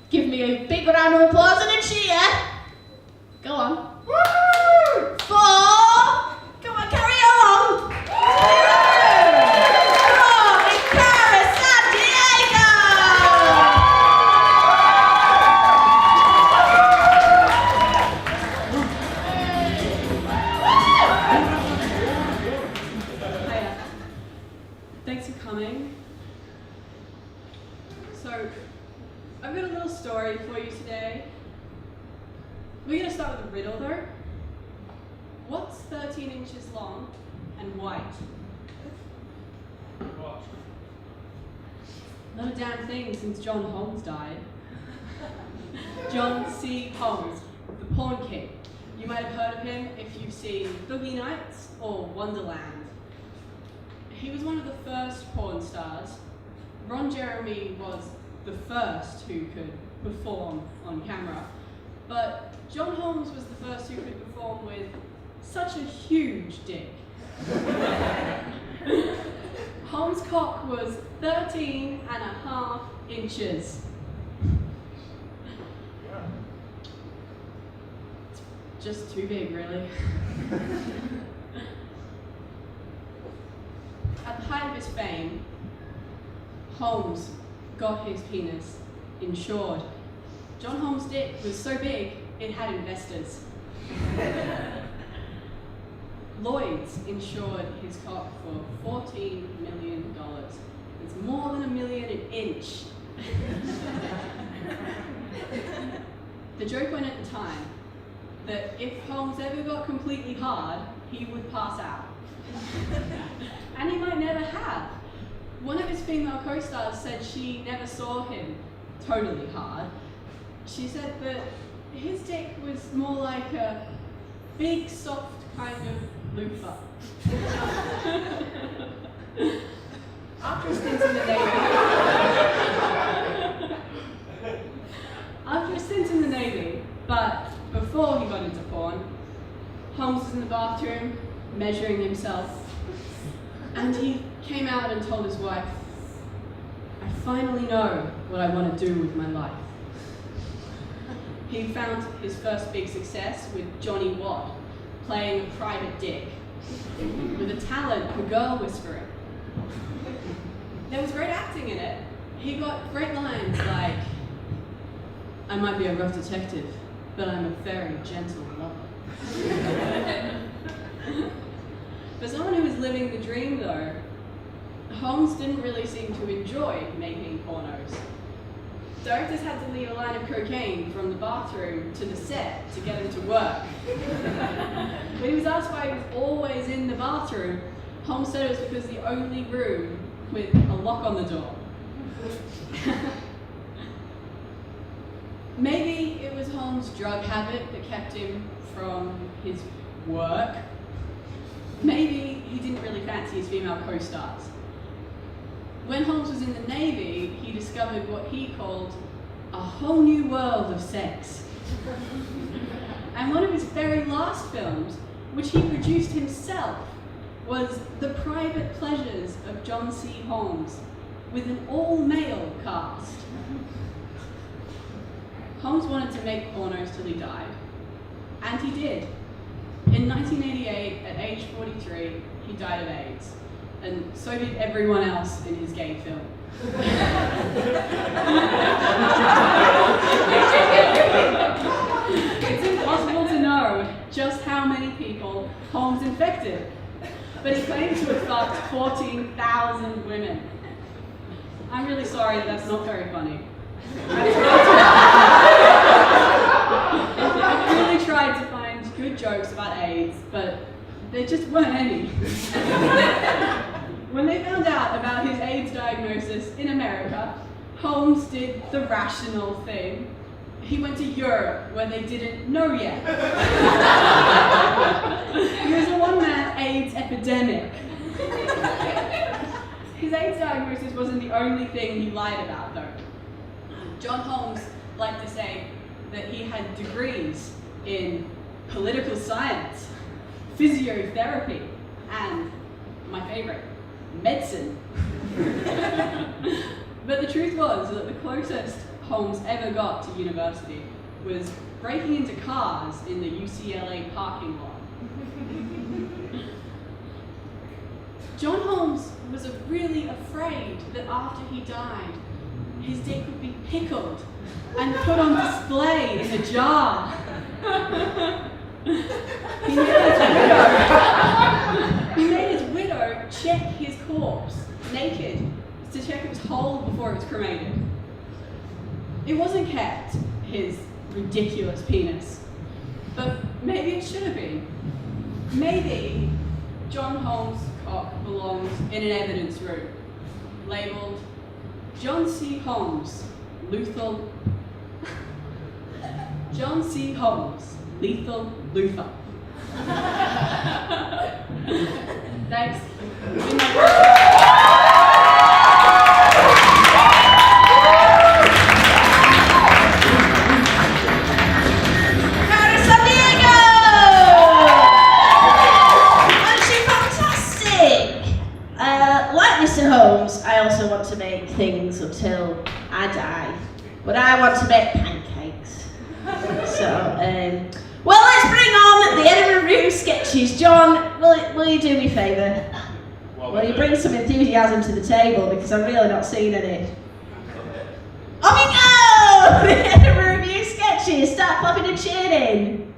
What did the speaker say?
Give me a big round of applause and a cheer. Go on. Woo! For, come on, carry on. From Cara Sandiego. Hiya. Thanks for coming. So, I've got a little story for you today. We're going to start with a riddle though. What's 13 inches long and white? What? Not a damn thing since John Holmes died. John C. Holmes, the Pawn King. You might have heard of him if you've seen Boogie Nights or Wonderland. He was one of the first porn stars. Ron Jeremy was the first who could perform on camera. But John Holmes was the first who could perform with such a huge dick. Holmes' cock was 13.5 inches. It's just too big, really. At the height of his fame, Holmes got his penis insured. John Holmes' dick was so big, it had investors. Lloyd's insured his cock for $14 million. It's more than $1 million an inch. The joke went at the time that if Holmes ever got completely hard, he would pass out. And he might never have. One of his female co-stars said she never saw him totally hard. She said that his dick was more like a big, soft kind of loofah. After a stint in the Navy, but before he got into porn, Holmes was in the bathroom measuring himself, and he came out and told his wife, "I finally know what I want to do with my life." He found his first big success with Johnny Watt, playing a private dick, with a talent for girl whispering. There was great acting in it. He got great lines like, "I might be a rough detective, but I'm a very gentle lover." For someone who was living the dream though, Holmes didn't really seem to enjoy making pornos. Directors had to leave a line of cocaine from the bathroom to the set to get him to work. When he was asked why he was always in the bathroom, Holmes said it was because the only room with a lock on the door. Maybe it was Holmes' drug habit that kept him from his work. Maybe he didn't really fancy his female co-stars. When Holmes was in the Navy, he discovered what he called a whole new world of sex. And one of his very last films, which he produced himself, was The Private Pleasures of John C. Holmes, with an all-male cast. Holmes wanted to make pornos till he died, and he did. In 1988, at age 43, he died of AIDS, and so did everyone else in his gay film. It's impossible to know just how many people Holmes infected, but he claims to have fucked 14,000 women. I'm really sorry that's not very funny. I really tried to find good jokes about AIDS, but there just weren't any. When they found out about his AIDS diagnosis in America, Holmes did the rational thing. He went to Europe, where they didn't know yet. He was a one-man AIDS epidemic. His AIDS diagnosis wasn't the only thing he lied about, though. John Holmes liked to say that he had degrees in political science, physiotherapy, and, my favorite, medicine. But the truth was that the closest Holmes ever got to university was breaking into cars in the UCLA parking lot. John Holmes was really afraid that after he died, his dick would be pickled and put on display in a jar. He made his widow check his corpse naked to check it was whole before it was cremated. It wasn't kept, his ridiculous penis, but maybe it should have been. Maybe John Holmes' cock belongs in an evidence room, labelled John C. Holmes, lethal. John C. Holmes, lethal Luther. Thanks. Cara Sandiego! Aren't you fantastic? Like Mr. Holmes, I also want to make things until I die. But I want to make pancakes. So, well, let's bring on the Edinburgh Revue sketches. John, will you do me a favour? Will you bring some enthusiasm to the table, because I'm really not seeing any. Off you go! The Edinburgh Revue sketches. Start clapping and cheering.